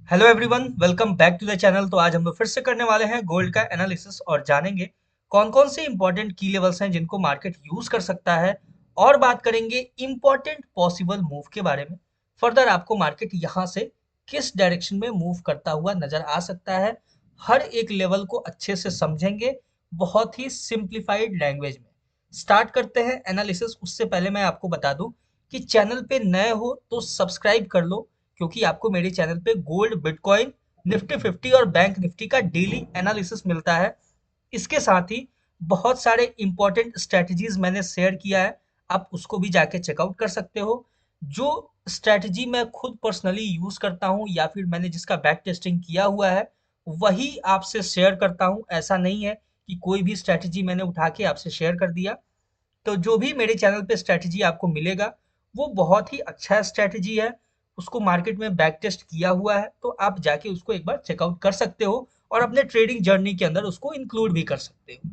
Hello everyone, welcome back to the channel. तो आज हम लोग फिर से करने वाले हैं गोल्ड का एनालिसिस और जानेंगे कौन कौन से इंपॉर्टेंट की लेवल्स हैं जिनको मार्केट यूज कर सकता है। और बात करेंगे इंपॉर्टेंट पॉसिबल मूव के बारे में। फर्दर आपको मार्केट यहाँ से किस डायरेक्शन में मूव करता हुआ नजर आ सकता है, हर एक लेवल को अच्छे से समझेंगे, बहुत ही सिंप्लीफाइड लैंग्वेज में। स्टार्ट करते हैं एनालिसिस। उससे पहले मैं आपको बता दूं कि चैनल पे नए हो तो सब्सक्राइब कर लो, क्योंकि आपको मेरे चैनल पे गोल्ड, बिटकॉइन, निफ्टी 50 और बैंक निफ्टी का डेली एनालिसिस मिलता है। इसके साथ ही बहुत सारे इंपॉर्टेंट स्ट्रेटजीज मैंने शेयर किया है, आप उसको भी जाके चेकआउट कर सकते हो। जो स्ट्रेटजी मैं खुद पर्सनली यूज करता हूँ या फिर मैंने जिसका बैक टेस्टिंग किया हुआ है, वही आपसे शेयर करता हूँ। ऐसा नहीं है कि कोई भी स्ट्रेटजी मैंने उठा के आपसे शेयर कर दिया। तो जो भी मेरे चैनल पे स्ट्रैटेजी आपको मिलेगा वो बहुत ही अच्छा स्ट्रैटेजी है, उसको मार्केट में बैक टेस्ट किया हुआ है, तो आप जाके उसको एक बार चेकआउट कर सकते हो और अपने ट्रेडिंग जर्नी के अंदर उसको इंक्लूड भी कर सकते हो।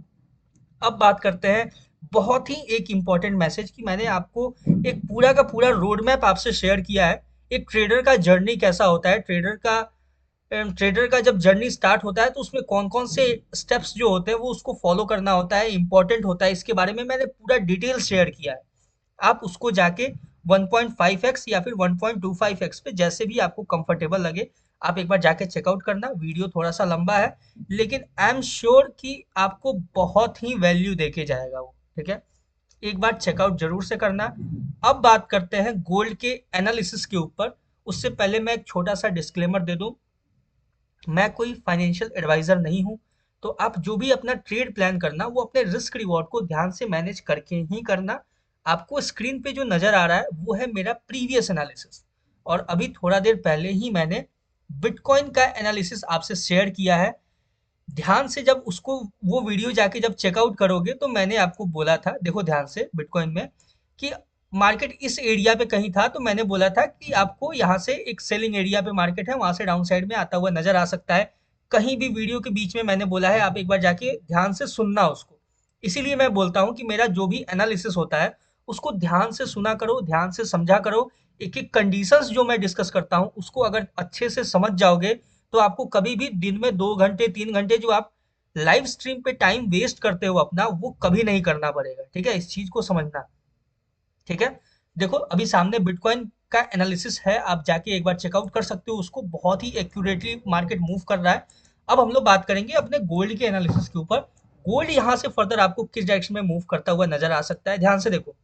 अब बात करते हैं बहुत ही एक इम्पॉर्टेंट मैसेज कि मैंने आपको एक पूरा का पूरा रोड मैप आपसे शेयर किया है। एक ट्रेडर का जर्नी कैसा होता है, ट्रेडर का जब जर्नी स्टार्ट होता है तो उसमें कौन कौन से स्टेप्स जो होते हैं वो उसको फॉलो करना होता है, इंपॉर्टेंट होता है, इसके बारे में मैंने पूरा डिटेल शेयर किया है। आप उसको जाके 1.5x या फिर 1.25x पे जैसे भी आपको कंफर्टेबल लगे आप एक बार जाके चेकआउट करना। वीडियो थोड़ा सा लंबा है लेकिन आई एम श्योर कि आपको बहुत ही वैल्यू देके जाएगा वो। ठीक है, एक बार चेकआउट जरूर से करना। अब बात करते हैं गोल्ड के एनालिसिस के ऊपर। उससे पहले मैं एक छोटा सा डिस्क्लेमर दे दूं, मैं कोई फाइनेंशियल एडवाइजर नहीं हूँ। तो आप जो भी अपना ट्रेड प्लान करना वो अपने रिस्क रिवॉर्ड को ध्यान से मैनेज करके ही करना। आपको स्क्रीन पे जो नजर आ रहा है वो है मेरा प्रीवियस एनालिसिस, और अभी थोड़ा देर पहले ही मैंने बिटकॉइन का एनालिसिस आपसे शेयर किया है। ध्यान से जब उसको वो वीडियो जाके जब चेकआउट करोगे तो मैंने आपको बोला था, देखो ध्यान से बिटकॉइन में, कि मार्केट इस एरिया पे कहीं था, तो मैंने बोला था कि आपको यहाँ से एक सेलिंग एरिया पे मार्केट है, वहां से डाउन साइड में आता हुआ नजर आ सकता है। कहीं भी वीडियो के बीच में मैंने बोला है, आप एक बार जाके ध्यान से सुनना उसको। इसीलिए मैं बोलता हूँ कि मेरा जो भी एनालिसिस होता है उसको ध्यान से सुना करो, ध्यान से समझा करो। एक एक कंडीशंस जो मैं डिस्कस करता हूँ उसको अगर अच्छे से समझ जाओगे तो आपको कभी भी दिन में 2 घंटे 3 घंटे जो आप लाइव स्ट्रीम पे टाइम वेस्ट करते हो अपना, वो कभी नहीं करना पड़ेगा। ठीक है, इस चीज को समझना। ठीक है, देखो अभी सामने बिटकॉइन का एनालिसिस है, आप जाके एक बार चेकआउट कर सकते हो उसको, बहुत ही एक्यूरेटली मार्केट मूव कर रहा है। अब हम लोग बात करेंगे अपने गोल्ड के एनालिसिस के ऊपर। गोल्ड यहाँ से फर्दर आपको किस डायरेक्शन में मूव करता हुआ नजर आ सकता है, ध्यान से देखो।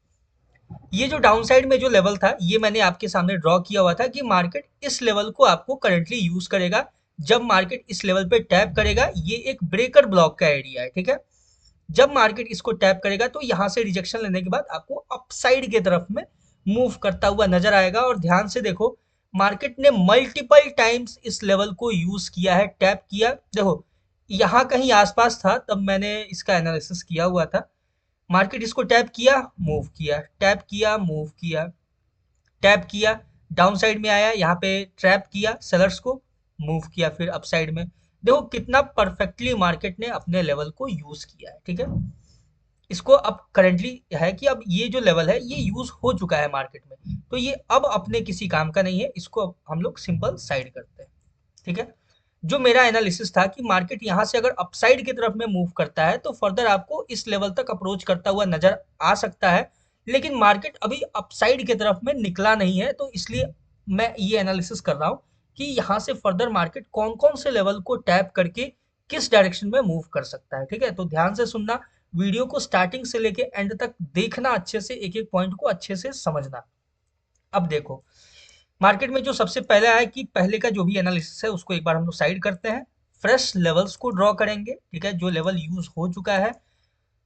ये जो डाउन साइड में जो लेवल था ये मैंने आपके सामने ड्रॉ किया हुआ था कि मार्केट इस लेवल को आपको करंटली यूज करेगा। जब मार्केट इस लेवल पे टैप करेगा, ये एक ब्रेकर ब्लॉक का एरिया है। ठीक है, जब मार्केट इसको टैप करेगा तो यहाँ से रिजेक्शन लेने के बाद आपको अपसाइड के तरफ में मूव करता हुआ नजर आएगा। और ध्यान से देखो, मार्केट ने मल्टीपल टाइम्स इस लेवल को यूज किया है, टैप किया। देखो यहाँ कहीं आसपास था तब मैंने इसका एनालिसिस किया हुआ था। मार्केट इसको टैप किया, मूव किया, टैप किया, मूव किया, टैप किया, डाउन साइड में आया, यहाँ पे ट्रैप किया सेलर्स को, मूव किया फिर अप साइड में। देखो कितना परफेक्टली मार्केट ने अपने लेवल को यूज किया है। ठीक है, इसको अब करंटली है कि अब ये जो लेवल है ये यूज हो चुका है मार्केट में, तो ये अब अपने किसी काम का नहीं है, इसको अब हम लोग सिंपल साइड करते हैं। ठीक है, जो मेरा एनालिसिस था कि मार्केट यहाँ से अगर अपसाइड की तरफ में मूव करता है तो फर्दर आपको इस लेवल तक अप्रोच करता हुआ नजर आ सकता है। लेकिन मार्केट अभी अपसाइड की तरफ में निकला नहीं है, तो इसलिए मैं ये एनालिसिस कर रहा हूँ कि यहाँ से फर्दर मार्केट कौन कौन से लेवल को टैप करके किस डायरेक्शन में मूव कर सकता है। ठीक है, तो ध्यान से सुनना, वीडियो को स्टार्टिंग से लेके एंड तक देखना, अच्छे से एक एक पॉइंट को अच्छे से समझना। अब देखो मार्केट में जो सबसे पहला है कि पहले का जो भी एनालिसिस है उसको एक बार हम लोग साइड करते हैं, फ्रेश लेवल्स को ड्रॉ करेंगे। ठीक है, जो लेवल यूज हो चुका है,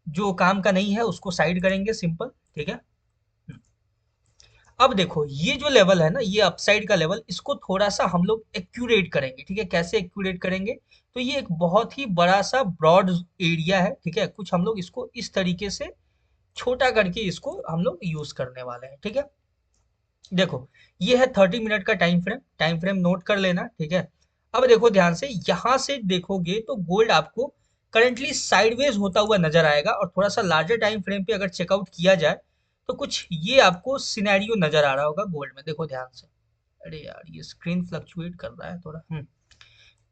जो काम का नहीं है उसको साइड करेंगे, सिंपल। ठीक है, अब देखो ये जो लेवल है ना, ये अपसाइड का लेवल, इसको थोड़ा सा हम लोग एक्यूरेट करेंगे। ठीक है, कैसे एक्यूरेट करेंगे, तो ये एक बहुत ही बड़ा सा ब्रॉड एरिया है। ठीक है, कुछ हम लोग इसको इस तरीके से छोटा करके इसको हम लोग यूज करने वाले हैं। ठीक है, देखो ये है 30 मिनट का टाइम फ्रेम नोट कर लेना। ठीक है, अब देखो ध्यान से, यहां से देखोगे तो गोल्ड आपको करंटली साइडवेज होता हुआ नजर आएगा, और थोड़ा सा लार्जर टाइम फ्रेम पे अगर चेकआउट किया जाए तो कुछ ये आपको सिनेरियो नजर आ रहा होगा गोल्ड में। देखो ध्यान से, अरे यार ये स्क्रीन फ्लक्चुएट कर रहा है थोड़ा।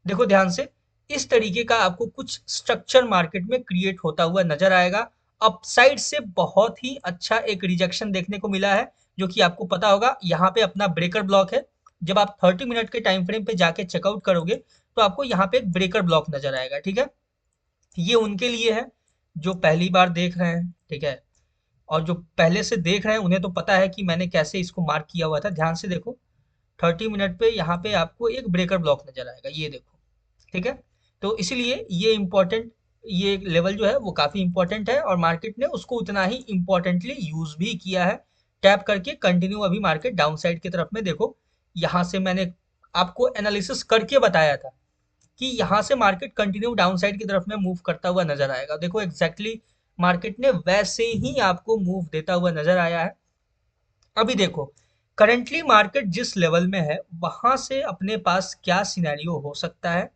देखो ध्यान से, इस तरीके का आपको कुछ स्ट्रक्चर मार्केट में क्रिएट होता हुआ नजर आएगा। अपसाइड से बहुत ही अच्छा एक रिजेक्शन देखने को मिला है, जो कि आपको पता होगा यहाँ पे अपना ब्रेकर ब्लॉक है। जब आप 30 मिनट के टाइम फ्रेम पे जाके चेकआउट करोगे तो आपको यहाँ पे एक ब्रेकर ब्लॉक नजर आएगा, ठीक है। ये उनके लिए है जो पहली बार देख रहे हैं, ठीक है। और जो पहले से देख रहे हैं उन्हें तो पता है कि मैंने कैसे इसको मार्क किया हुआ था। ध्यान से देखो, 30 मिनट पे यहाँ पे आपको एक ब्रेकर ब्लॉक नजर आएगा, ये देखो, ठीक है। तो इसीलिए ये इम्पोर्टेंट, ये लेवल जो है वो काफी इंपॉर्टेंट है और मार्केट ने उसको उतना ही इम्पोर्टेंटली यूज भी किया है। टैप करके कंटिन्यू अभी मार्केट डाउन साइड की तरफ में, देखो यहाँ से मैंने आपको एनालिसिस करके बताया था कि यहाँ से मार्केट कंटिन्यू डाउन साइड की तरफ में मूव करता हुआ नजर आएगा। देखो एग्जैक्टली मार्केट ने वैसे ही आपको मूव देता हुआ नजर आया है। अभी देखो करंटली मार्केट जिस लेवल में है वहां से अपने पास क्या सिनेरियो हो सकता है,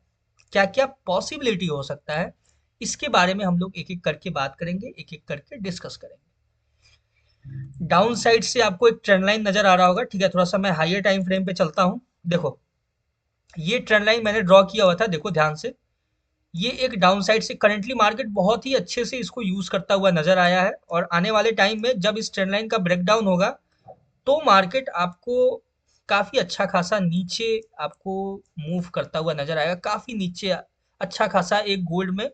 क्या क्या पॉसिबिलिटी हो सकता है, इसके बारे में हम लोग एक एक करके बात करेंगे, एक एक करके डिस्कस करेंगे। डाउन साइड से आपको एक ट्रेंड लाइन नजर आ रहा होगा, ठीक है। थोड़ा सा मैं हाइयर टाइम फ्रेम पे चलता हूँ। देखो ये ट्रेंड लाइन मैंने ड्रॉ किया हुआ था, देखो ध्यान से। ये एक डाउन साइड से करंटली मार्केट बहुत ही अच्छे से इसको यूज करता हुआ नजर आया है, और आने वाले टाइम में जब इस ट्रेंड लाइन का ब्रेकडाउन होगा तो मार्केट आपको काफी अच्छा खासा नीचे आपको मूव करता हुआ नजर आएगा, काफी नीचे अच्छा खासा एक गोल्ड में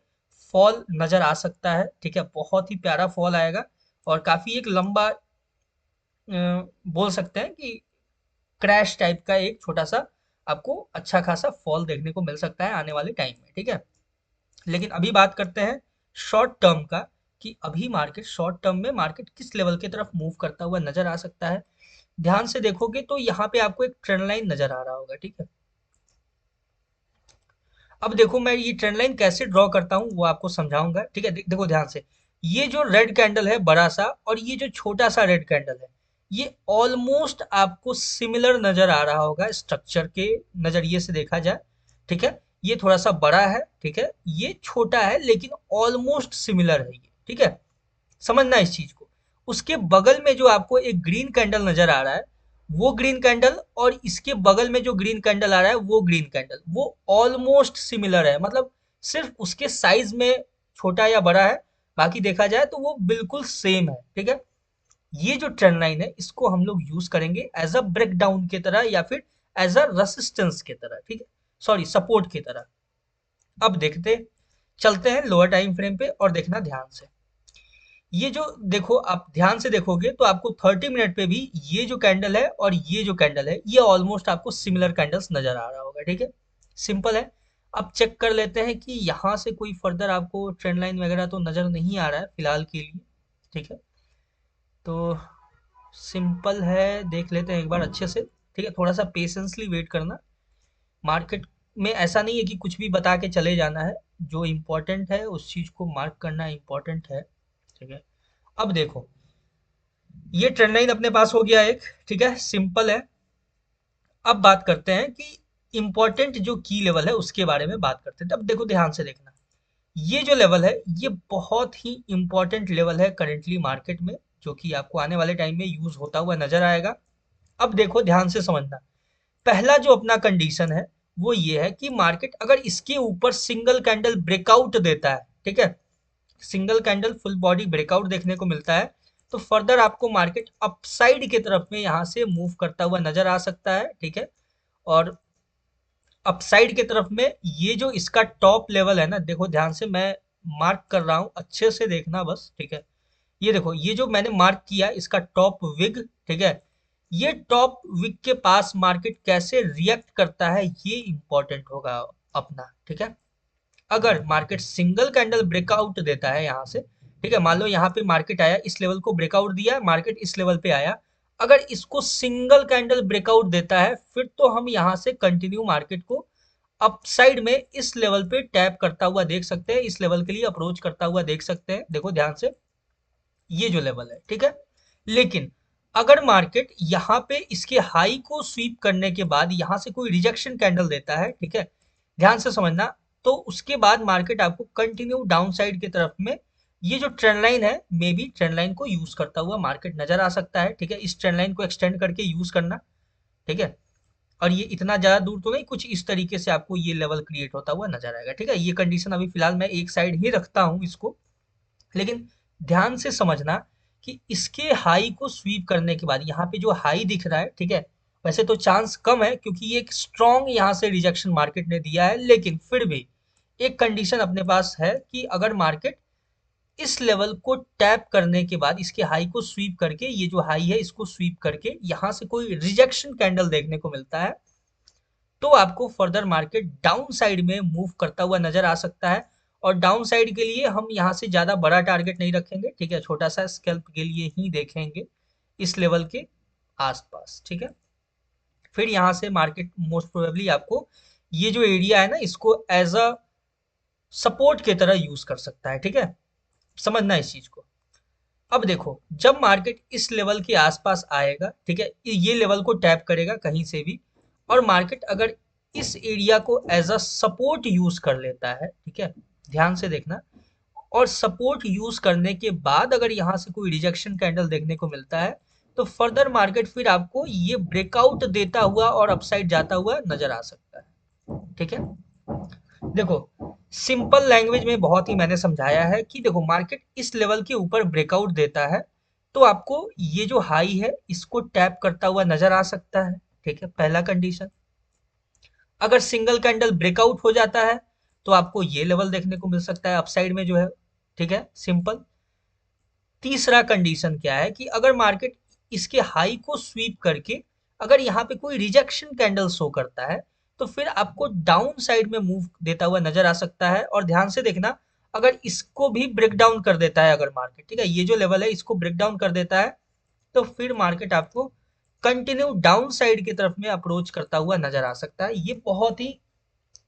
फॉल नजर आ सकता है, ठीक है। बहुत ही प्यारा फॉल आएगा और काफी एक लंबा बोल सकते हैं कि क्रैश टाइप का एक छोटा सा आपको अच्छा खासा फॉल देखने को मिल सकता है आने वाले टाइम में, ठीक है। लेकिन अभी बात करते हैं शॉर्ट टर्म का, कि अभी मार्केट शॉर्ट टर्म में मार्केट किस लेवल की तरफ मूव करता हुआ नजर आ सकता है। ध्यान से देखोगे तो यहाँ पे आपको एक ट्रेंड लाइन नजर आ रहा होगा, ठीक है। अब देखो मैं ये ट्रेंड लाइन कैसे ड्रॉ करता हूँ वो आपको समझाऊंगा, ठीक है। देखो ध्यान से, ये जो रेड कैंडल है बड़ा सा और ये जो छोटा सा रेड कैंडल है, ये ऑलमोस्ट आपको सिमिलर नजर आ रहा होगा स्ट्रक्चर के नजरिए से देखा जाए, ठीक है। ये थोड़ा सा बड़ा है, ठीक है, ये छोटा है, लेकिन ऑलमोस्ट सिमिलर है ये, ठीक है। समझना इस चीज को। उसके बगल में जो आपको एक ग्रीन कैंडल नजर आ रहा है, वो ग्रीन कैंडल और इसके बगल में जो ग्रीन कैंडल आ रहा है वो ग्रीन कैंडल, वो ऑलमोस्ट सिमिलर है। मतलब सिर्फ उसके साइज में छोटा या बड़ा है, बाकी देखा जाए तो वो बिल्कुल सेम है, ठीक है। ये जो ट्रेंड लाइन है इसको हम लोग यूज करेंगे एज अ ब्रेकडाउन की तरह या फिर एज अ रेसिस्टेंस की तरह, ठीक है, सॉरी सपोर्ट की तरह। अब देखते चलते हैं लोअर टाइम फ्रेम पे और देखना ध्यान से। ये जो देखो आप ध्यान से देखोगे तो आपको 30 मिनट पे भी ये जो कैंडल है और ये जो कैंडल है ये ऑलमोस्ट आपको सिमिलर कैंडल्स नजर आ रहा होगा, ठीक है। सिंपल है। अब चेक कर लेते हैं कि यहाँ से कोई फर्दर आपको ट्रेंड लाइन वगैरह तो नजर नहीं आ रहा है फिलहाल के लिए, ठीक है। तो सिंपल है, देख लेते हैं एक बार अच्छे से, ठीक है। थोड़ा सा पेशेंसली वेट करना। मार्केट में ऐसा नहीं है कि कुछ भी बता के चले जाना है, जो इम्पोर्टेंट है उस चीज को मार्क करना इम्पोर्टेंट है, ठीक है। अब देखो ये ट्रेंड लाइन अपने पास हो गया एक, ठीक है, सिंपल है। अब बात करते हैं कि इंपॉर्टेंट जो की लेवल है उसके बारे में बात करते हैं। अब देखो ध्यान से देखना, ये जो लेवल है ये बहुत ही इंपॉर्टेंट लेवल है करेंटली मार्केट में, जो कि आपको आने वाले टाइम में यूज होता हुआ नजर आएगा। अब देखो ध्यान से समझना, पहला जो अपना कंडीशन है वो ये है कि मार्केट अगर इसके ऊपर सिंगल कैंडल ब्रेकआउट देता है, ठीक है, single candle full body breakout देखने को मिलता है, तो फर्दर आपको मार्केट अपसाइड की तरफ में यहाँ से मूव करता हुआ नजर आ सकता है, ठीक है। और अपसाइड की तरफ में ये जो इसका टॉप लेवल है ना, देखो ध्यान से मैं मार्क कर रहा हूँ, अच्छे से देखना बस, ठीक है। ये देखो ये जो मैंने मार्क किया इसका टॉप विग, ठीक है। ये टॉप विग के पास मार्केट कैसे रिएक्ट करता है ये इंपॉर्टेंट होगा अपना, ठीक है। अगर मार्केट सिंगल कैंडल ब्रेकआउट देता है यहाँ से, ठीक है, मान लो यहाँ पे मार्केट आया, इस लेवल को ब्रेकआउट दिया, मार्केट इस लेवल पे आया, अगर इसको सिंगल कैंडल ब्रेकआउट देता है फिर तो हम यहाँ से कंटिन्यू मार्केट को अपसाइड में इस लेवल पे टैप करता हुआ देख सकते हैं, इस लेवल के लिए अप्रोच करता हुआ देख सकते हैं। देखो ध्यान से, ये जो लेवल है, ठीक है। लेकिन अगर मार्केट यहाँ पे इसके हाई को स्वीप करने के बाद यहाँ से कोई रिजेक्शन कैंडल देता है, ठीक है, ध्यान से समझना, तो उसके बाद मार्केट आपको कंटिन्यू डाउन साइड की तरफ में ये जो ट्रेंड लाइन है मे बी ट्रेंड लाइन को यूज करता हुआ मार्केट नजर आ सकता है, ठीक है। इस ट्रेंड लाइन को एक्सटेंड करके यूज करना, ठीक है। और ये इतना ज़्यादा दूर तो नहीं, कुछ इस तरीके से आपको ये लेवल क्रिएट होता हुआ नज़र आएगा, ठीक है? ये कंडीशन अभी फ़िलहाल मैं एक साइड ही रखता हूँ इसको, लेकिन ध्यान से समझना कि इसके हाई को स्वीप करने के बाद यहाँ पे जो हाई दिख रहा है, ठीक है? वैसे तो चांस कम है क्योंकि ये एक स्ट्रॉन्ग यहाँ से रिजेक्शन मार्केट ने दिया है, लेकिन फिर भी एक कंडीशन अपने पास है कि अगर मार्केट इस लेवल को टैप करने के बाद इसके हाई को स्वीप करके, ये जो हाई है इसको स्वीप करके यहाँ से कोई रिजेक्शन कैंडल देखने को मिलता है, तो आपको फर्दर मार्केट डाउन साइड में मूव करता हुआ नजर आ सकता है। और डाउन साइड के लिए हम यहाँ से ज़्यादा बड़ा टारगेट नहीं रखेंगे, ठीक है? छोटा सा स्कैल्प के लिए ही देखेंगे इस लेवल के आसपास, ठीक है? फिर यहाँ से मार्केट मोस्ट प्रोबेबली आपको ये जो एरिया है ना, इसको एज अ सपोर्ट की तरह यूज कर सकता है, ठीक है? समझना इस चीज को। अब देखो, जब मार्केट इस लेवल के आसपास आएगा, ठीक है, ये लेवल को टैप करेगा कहीं से भी, और मार्केट अगर इस एरिया को एज अ सपोर्ट यूज कर लेता है, ठीक है, ध्यान से देखना, और सपोर्ट यूज करने के बाद अगर यहाँ से कोई रिजेक्शन कैंडल देखने को मिलता है, तो फर्दर मार्केट फिर आपको ये ब्रेकआउट देता हुआ और अपसाइड जाता हुआ नजर आ सकता है, ठीक है? देखो, सिंपल लैंग्वेज में बहुत ही मैंने समझाया है कि देखो, मार्केट इस लेवल के ऊपर ब्रेकआउट देता है तो आपको ये जो हाई है इसको टैप करता हुआ नजर आ सकता है, ठीक है? पहला कंडीशन। अगर सिंगल कैंडल ब्रेकआउट हो जाता है तो आपको ये लेवल देखने को मिल सकता है अपसाइड में जो है, ठीक है? सिंपल। तीसरा कंडीशन क्या है कि अगर मार्केट इसके हाई को स्वीप करके अगर यहाँ पे कोई रिजेक्शन कैंडल शो करता है, तो फिर आपको डाउन साइड में मूव देता हुआ नजर आ सकता है। और ध्यान से देखना, अगर इसको भी ब्रेक डाउन कर देता है अगर मार्केट, ठीक है, ये जो लेवल है इसको ब्रेक डाउन कर देता है, तो फिर मार्केट आपको कंटिन्यू डाउन साइड की तरफ में अप्रोच करता हुआ नजर आ सकता है। ये बहुत ही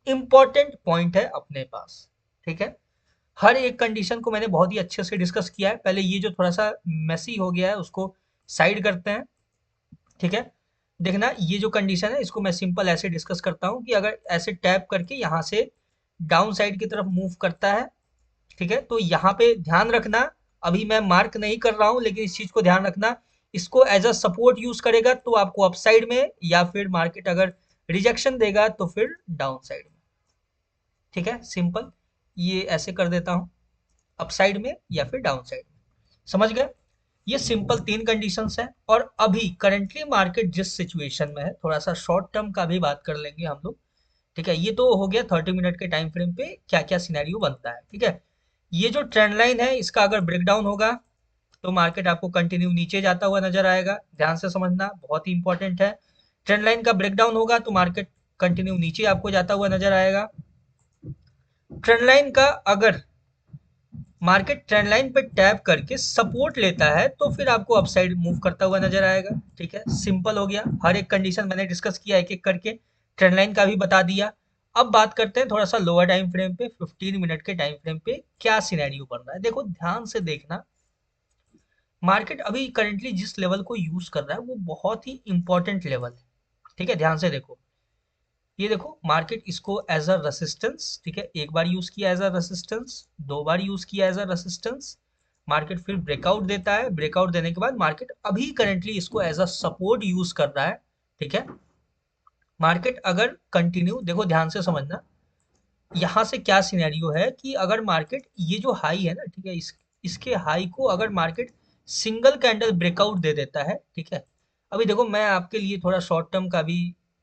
इंपॉर्टेंट पॉइंट है अपने पास, ठीक है? हर एक कंडीशन को मैंने बहुत ही अच्छे से डिस्कस किया है। पहले ये जो थोड़ा सा मेसी हो गया है उसको साइड करते हैं, ठीक है? देखना, ये जो कंडीशन है इसको मैं सिंपल ऐसे डिस्कस करता हूँ कि अगर ऐसे टैप करके यहाँ से डाउन साइड की तरफ मूव करता है, ठीक है, तो यहाँ पे ध्यान रखना, अभी मैं मार्क नहीं कर रहा हूँ लेकिन इस चीज को ध्यान रखना, इसको एज अ सपोर्ट यूज करेगा तो आपको अपसाइड में, या फिर मार्केट अगर रिजेक्शन देगा तो फिर डाउन साइड में, ठीक है? सिंपल, ये ऐसे कर देता हूँ, अपसाइड में या फिर डाउन साइड में। समझ गए? ये सिंपल तीन कंडीशंस हैं। और अभी करंटली मार्केट जिस सिचुएशन में है, थोड़ा सा शॉर्ट टर्म का भी बात कर लेंगे हम लोग, ठीक है? ये तो हो गया 30 मिनट के टाइम फ्रेम पे क्या क्या सिनेरियो बनता है, ठीक है? ये जो ट्रेंड लाइन है इसका अगर ब्रेकडाउन होगा तो मार्केट आपको कंटिन्यू नीचे जाता हुआ नजर आएगा। ध्यान से समझना, बहुत ही इंपॉर्टेंट है। ट्रेंड लाइन का ब्रेकडाउन होगा तो मार्केट कंटिन्यू नीचे आपको जाता हुआ नजर आएगा। ट्रेंड लाइन का अगर मार्केट ट्रेंड लाइन पे टैप करके सपोर्ट लेता है तो फिर आपको अपसाइड मूव करता हुआ नजर आएगा, ठीक है? सिंपल हो गया। हर एक कंडीशन मैंने डिस्कस किया एक एक करके, ट्रेंड लाइन का भी बता दिया। अब बात करते हैं थोड़ा सा लोअर टाइम फ्रेम पे, 15 मिनट के टाइम फ्रेम पे क्या सिनेरियो बन रहा है। देखो, ध्यान से देखना, मार्केट अभी करंटली जिस लेवल को यूज कर रहा है वो बहुत ही इंपॉर्टेंट लेवल है, ठीक है? ध्यान से देखो, ये देखो, मार्केट इसको एज अ रेसिस्टेंस, ठीक है, एक बार यूज किया एज अ रेसिस्टेंस, दो बार यूज किया एज अ रेसिस्टेंस, मार्केट फिर ब्रेकआउट देता है, ब्रेकआउट देने के बाद मार्केट अभी करंटली इसको एज अ सपोर्ट यूज कर रहा है, ठीक है? मार्केट अगर कंटिन्यू, देखो ध्यान से समझना, यहाँ से क्या सिनेरियो है कि अगर मार्केट ये जो हाई है ना, ठीक है, इसके हाई को अगर मार्केट सिंगल कैंडल ब्रेकआउट दे देता है, ठीक है, अभी देखो मैं आपके लिए थोड़ा शॉर्ट टर्म का भी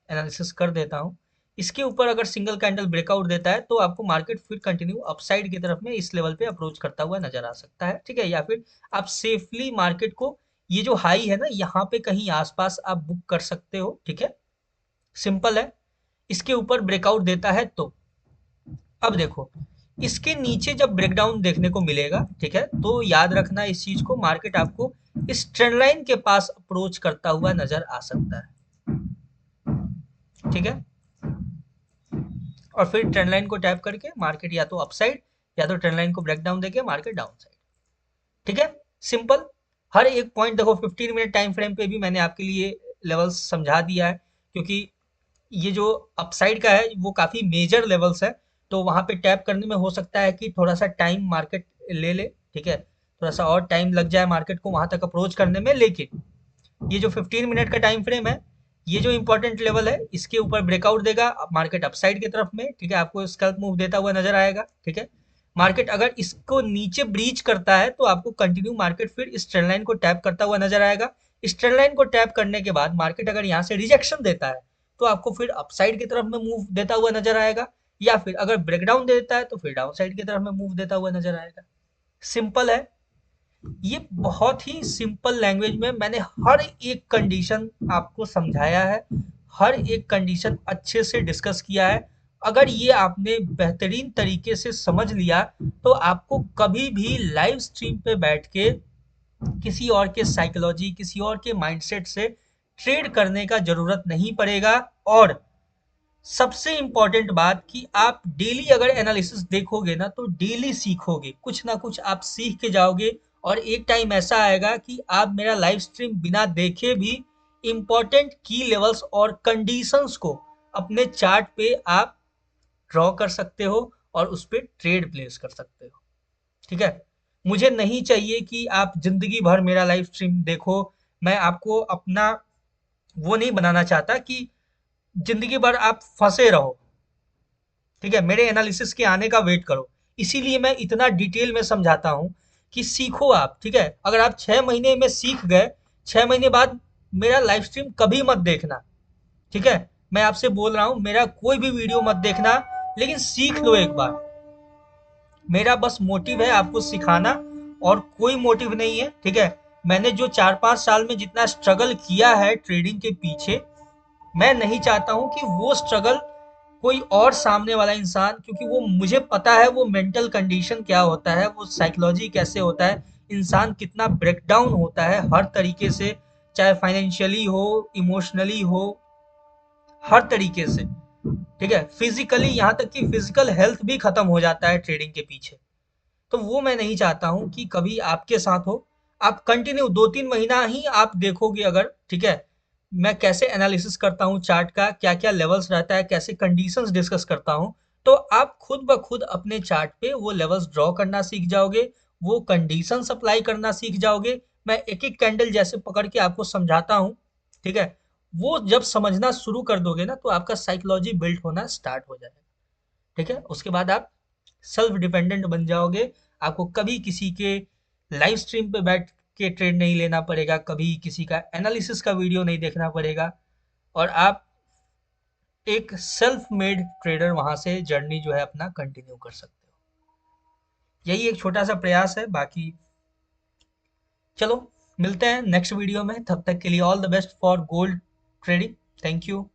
एनालिसिस कर देता हूँ। इसके ऊपर अगर सिंगल कैंडल ब्रेकआउट देता है तो आपको मार्केट फिर कंटिन्यू अपसाइड की तरफ में इस लेवल पे अप्रोच करता हुआ नजर आ सकता है, ठीक है? या फिर आप सेफली मार्केट को, ये जो हाई है ना यहाँ पे कहीं आसपास आप बुक कर सकते हो, ठीक है? सिंपल है। इसके ऊपर ब्रेकआउट देता है तो अब देखो, इसके नीचे जब ब्रेकडाउन देखने को मिलेगा, ठीक है, तो याद रखना इस चीज को, मार्केट आपको इस ट्रेंड लाइन के पास अप्रोच करता हुआ नजर आ सकता है, ठीक है? और फिर ट्रेंड लाइन को टैप करके मार्केट या तो अपसाइड या तो ट्रेंड लाइन को ब्रेकडाउन देके मार्केट डाउन साइड, ठीक है? सिंपल। हर एक पॉइंट देखो, 15 मिनट टाइम फ्रेम पे भी मैंने आपके लिए लेवल्स समझा दिया है, क्योंकि ये जो अपसाइड का है वो काफी मेजर लेवल्स है, तो वहां पे टैप करने में हो सकता है कि थोड़ा सा टाइम मार्केट ले ले, ठीक है, थोड़ा सा और टाइम लग जाए मार्केट को वहां तक अप्रोच करने में। लेकिन ये जो 15 मिनट का टाइम फ्रेम है ये जो इंपॉर्टेंट लेवल है इसके ऊपर ब्रेकआउट देगा, मार्केट अपसाइड की तरफ में, ठीक है, आपको स्कैल्प मूव देता हुआ नजर आएगा, ठीक है। मार्केट अगर इसको नीचे ब्रीच करता है तो आपको कंटिन्यू मार्केट फिर इस ट्रेंड लाइन को टैप करता हुआ नजर आएगा। इस ट्रेंड लाइन को टैप करने के बाद मार्केट अगर यहाँ से रिजेक्शन देता है तो आपको फिर अपसाइड की तरफ में मूव देता हुआ नजर आएगा, या फिर अगर ब्रेकडाउन देता है तो फिर डाउन साइड की तरफ में मूव देता हुआ नजर आएगा। सिंपल है, ये बहुत ही सिंपल लैंग्वेज में मैंने हर एक कंडीशन आपको समझाया है, हर एक कंडीशन अच्छे से डिस्कस किया है। अगर ये आपने बेहतरीन तरीके से समझ लिया तो आपको कभी भी लाइव स्ट्रीम पे बैठ के किसी और के साइकोलॉजी, किसी और के माइंडसेट से ट्रेड करने का जरूरत नहीं पड़ेगा। और सबसे इंपॉर्टेंट बात कि आप डेली अगर एनालिसिस देखोगे ना तो डेली सीखोगे, कुछ ना कुछ आप सीख के जाओगे। और एक टाइम ऐसा आएगा कि आप मेरा लाइव स्ट्रीम बिना देखे भी इंपॉर्टेंट की लेवल्स और कंडीशंस को अपने चार्ट पे आप ड्रॉ कर सकते हो और उस पर ट्रेड प्लेस कर सकते हो, ठीक है। मुझे नहीं चाहिए कि आप जिंदगी भर मेरा लाइव स्ट्रीम देखो। मैं आपको अपना वो नहीं बनाना चाहता कि जिंदगी भर आप फंसे रहो, ठीक है, मेरे एनालिसिस के आने का वेट करो। इसीलिए मैं इतना डिटेल में समझाता हूँ कि सीखो आप, ठीक है। अगर आप 6 महीने में सीख गए, 6 महीने बाद मेरा लाइव स्ट्रीम कभी मत देखना, ठीक है। मैं आपसे बोल रहा हूँ मेरा कोई भी वीडियो मत देखना, लेकिन सीख लो एक बार। मेरा बस मोटिव है आपको सिखाना और कोई मोटिव नहीं है, ठीक है। मैंने जो 4-5 साल में जितना स्ट्रगल किया है ट्रेडिंग के पीछे, मैं नहीं चाहता हूं कि वो स्ट्रगल कोई और सामने वाला इंसान, क्योंकि वो मुझे पता है वो मेंटल कंडीशन क्या होता है, वो साइकोलॉजी कैसे होता है, इंसान कितना ब्रेकडाउन होता है हर तरीके से, चाहे फाइनेंशियली हो, इमोशनली हो, हर तरीके से, ठीक है। फिजिकली, यहाँ तक कि फिजिकल हेल्थ भी खत्म हो जाता है ट्रेडिंग के पीछे। तो वो मैं नहीं चाहता हूँ कि कभी आपके साथ हो। आप कंटिन्यू 2-3 महीना ही आप देखोगे अगर, ठीक है, मैं कैसे एनालिसिस करता हूँ चार्ट का, क्या क्या लेवल्स रहता है, कैसे कंडीशंस डिस्कस करता हूँ, तो आप खुद ब खुद अपने चार्ट पे वो लेवल्स ड्रॉ करना सीख जाओगे, वो कंडीशंस अप्लाई करना सीख जाओगे। मैं एक एक कैंडल जैसे पकड़ के आपको समझाता हूँ, ठीक है। वो जब समझना शुरू कर दोगे ना तो आपका साइकोलॉजी बिल्ड होना स्टार्ट हो जाएगा, ठीक है। उसके बाद आप सेल्फ डिपेंडेंट बन जाओगे। आपको कभी किसी के लाइव स्ट्रीम पे बैठ के ट्रेड नहीं लेना पड़ेगा, कभी किसी का एनालिसिस का वीडियो नहीं देखना पड़ेगा, और आप एक सेल्फ मेड ट्रेडर वहां से जर्नी जो है अपना कंटिन्यू कर सकते हो। यही एक छोटा सा प्रयास है, बाकी चलो मिलते हैं नेक्स्ट वीडियो में। तब तक के लिए all the best for gold trading. Thank you.